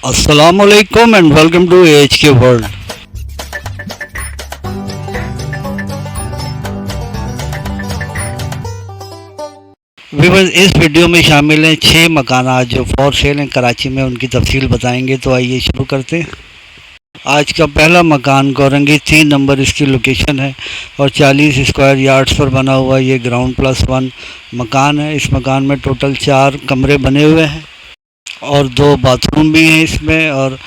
Assalamu alaikum and welcome to AHK World. Viewers, इस video में शामिल हैं 6 मकानात जो फॉर सेल हैं कराची में, उनकी तफसील बताएंगे। तो आइए शुरू करते हैं। आज का पहला मकान कोरंगी 3 नंबर इसकी लोकेशन है और 40 स्क्वायर यार्ड्स पर बना हुआ ये ग्राउंड प्लस 1 मकान है। इस मकान में टोटल 4 कमरे बने हुए हैं और 2 बाथरूम भी हैं इसमें, और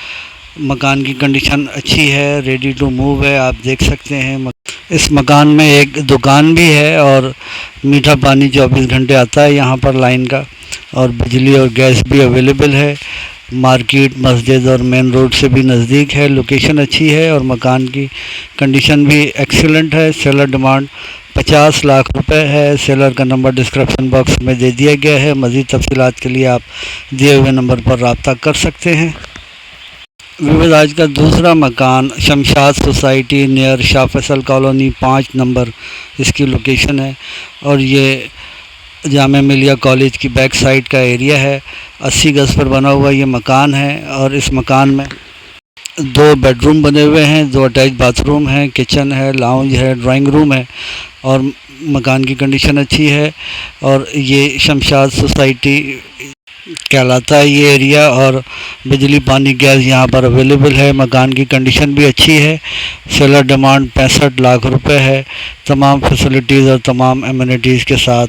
मकान की कंडीशन अच्छी है, रेडी टू मूव है। आप देख सकते हैं इस मकान में एक दुकान भी है और मीठा पानी 24 घंटे आता है यहाँ पर लाइन का, और बिजली और गैस भी अवेलेबल है। मार्केट, मस्जिद और मेन रोड से भी नज़दीक है। लोकेशन अच्छी है और मकान की कंडीशन भी एक्सीलेंट है। सेलर डिमांड 50 लाख रुपए है। सेलर का नंबर डिस्क्रिप्शन बॉक्स में दे दिया गया है। मज़ीद तफसीलात के लिए आप दिए हुए नंबर पर रब्ता कर सकते हैं। व्यूअर्स, आज का दूसरा मकान Shamshad society near Shah Faisal colony 5 number इसकी लोकेशन है और ये जामिया मिलिया कॉलेज की बैक साइड का एरिया है। 80 गज़ पर बना हुआ ये मकान है और इस मकान में 2 बेडरूम बने हुए हैं, 2 अटैच बाथरूम हैं, किचन है, लाउंज है, ड्राइंग रूम है और मकान की कंडीशन अच्छी है। और ये शमशाद सोसाइटी कहलाता है ये एरिया, और बिजली, पानी, गैस यहाँ पर अवेलेबल है। मकान की कंडीशन भी अच्छी है। सेलर डिमांड 65 लाख रुपए है। तमाम फैसिलिटीज़ और तमाम एमिनिटीज़ के साथ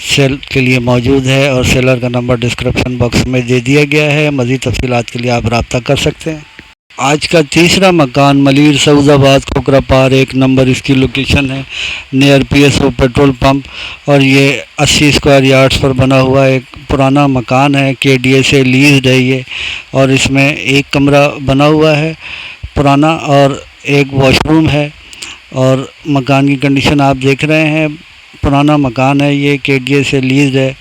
सेल के लिए मौजूद है और सेलर का नंबर डिस्क्रिप्शन बॉक्स में दे दिया गया है। मज़ीद तफसीलात के लिए आप रब्ता कर सकते हैं। आज का तीसरा मकान मलीर सऊदाबाद खोखरा पार 1 नंबर इसकी लोकेशन है नियर PSO पेट्रोल पंप, और ये 80 स्क्वायर यार्ड्स पर बना हुआ एक पुराना मकान है। KDA से लीज़ड है ये, और इसमें 1 कमरा बना हुआ है पुराना और 1 वॉशरूम है। और मकान की कंडीशन आप देख रहे हैं, पुराना मकान है ये, KDA से लीज़ है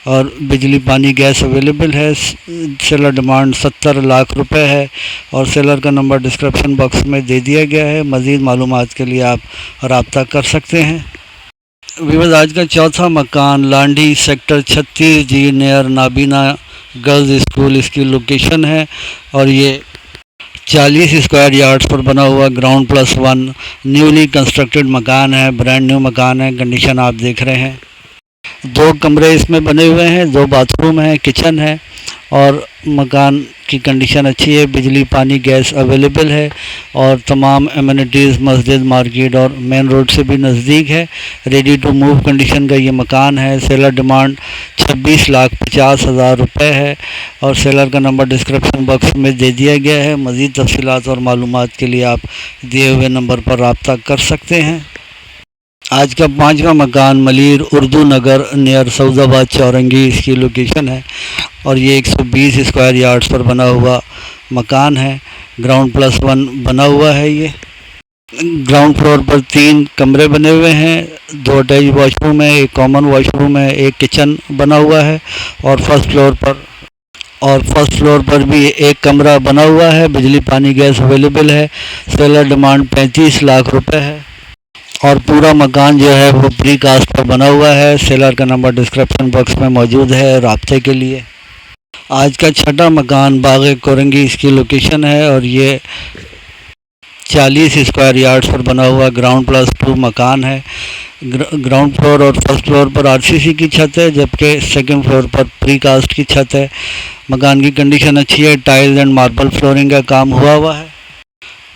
और बिजली, पानी, गैस अवेलेबल है। सेलर डिमांड 70 लाख रुपए है और सेलर का नंबर डिस्क्रिप्शन बॉक्स में दे दिया गया है। मज़ीद मालूमात के लिए आप रब्ता कर सकते हैं। व्यूअर्स, आज का चौथा मकान लांडी सेक्टर 36G नियर नाबीना गर्ल्स स्कूल इसकी लोकेशन है और ये 40 स्क्वायर यार्ड्स पर बना हुआ ग्राउंड प्लस 1 न्यूली कंस्ट्रक्टेड मकान है। ब्रांड न्यू मकान है। कंडीशन आप देख रहे हैं। 2 कमरे इसमें बने हुए हैं, 2 बाथरूम हैं, किचन है और मकान की कंडीशन अच्छी है। बिजली, पानी, गैस अवेलेबल है और तमाम एमिनिटीज़, मस्जिद, मार्केट और मेन रोड से भी नज़दीक है। रेडी टू मूव कंडीशन का ये मकान है। सेलर डिमांड 26,50,000 रुपये है और सेलर का नंबर डिस्क्रिप्शन बॉक्स में दे दिया गया है। मज़ीद तफसीलात और मालूमात के लिए आप दिए हुए नंबर पर रब्ता कर सकते हैं। आज का 5वां मकान मलीर उर्दू नगर नियर सऊदाबाद चौरंगी इसकी लोकेशन है और ये 120 स्क्वायर यार्ड्स पर बना हुआ मकान है। ग्राउंड प्लस 1 बना हुआ है ये। ग्राउंड फ्लोर पर 3 कमरे बने हुए हैं, 2 अटैच वॉशरूम है, 1 कॉमन वॉशरूम है, 1 किचन बना हुआ है और फर्स्ट फ्लोर पर भी 1 कमरा बना हुआ है। बिजली, पानी, गैस अवेलेबल है। सेलर डिमांड 35 लाख रुपए है और पूरा मकान जो है वो प्री कास्ट पर बना हुआ है। सेलर का नंबर डिस्क्रिप्शन बॉक्स में मौजूद है रब्ते के लिए। आज का छठा मकान बाग़ कोरंगी इसकी लोकेशन है और ये 40 स्क्वायर यार्ड्स पर बना हुआ ग्राउंड प्लस 2 मकान है। ग्राउंड फ्लोर और फर्स्ट फ्लोर पर RCC की छत है, जबकि सेकंड फ्लोर पर प्री कास्ट की छत है। मकान की कंडीशन अच्छी है। टाइल्स एंड मार्बल फ्लोरिंग का काम हुआ है।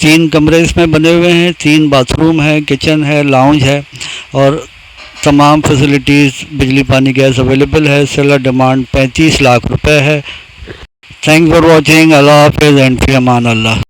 3 कमरे इसमें बने हुए हैं, 3 बाथरूम है, किचन है, लाउंज है और तमाम फैसिलिटीज़, बिजली, पानी, गैस अवेलेबल है। सेलर डिमांड 35 लाख रुपए है। Thanks for watching. अल्लाह हाफ़िज़ एंड फ़ी अमान अल्लाह।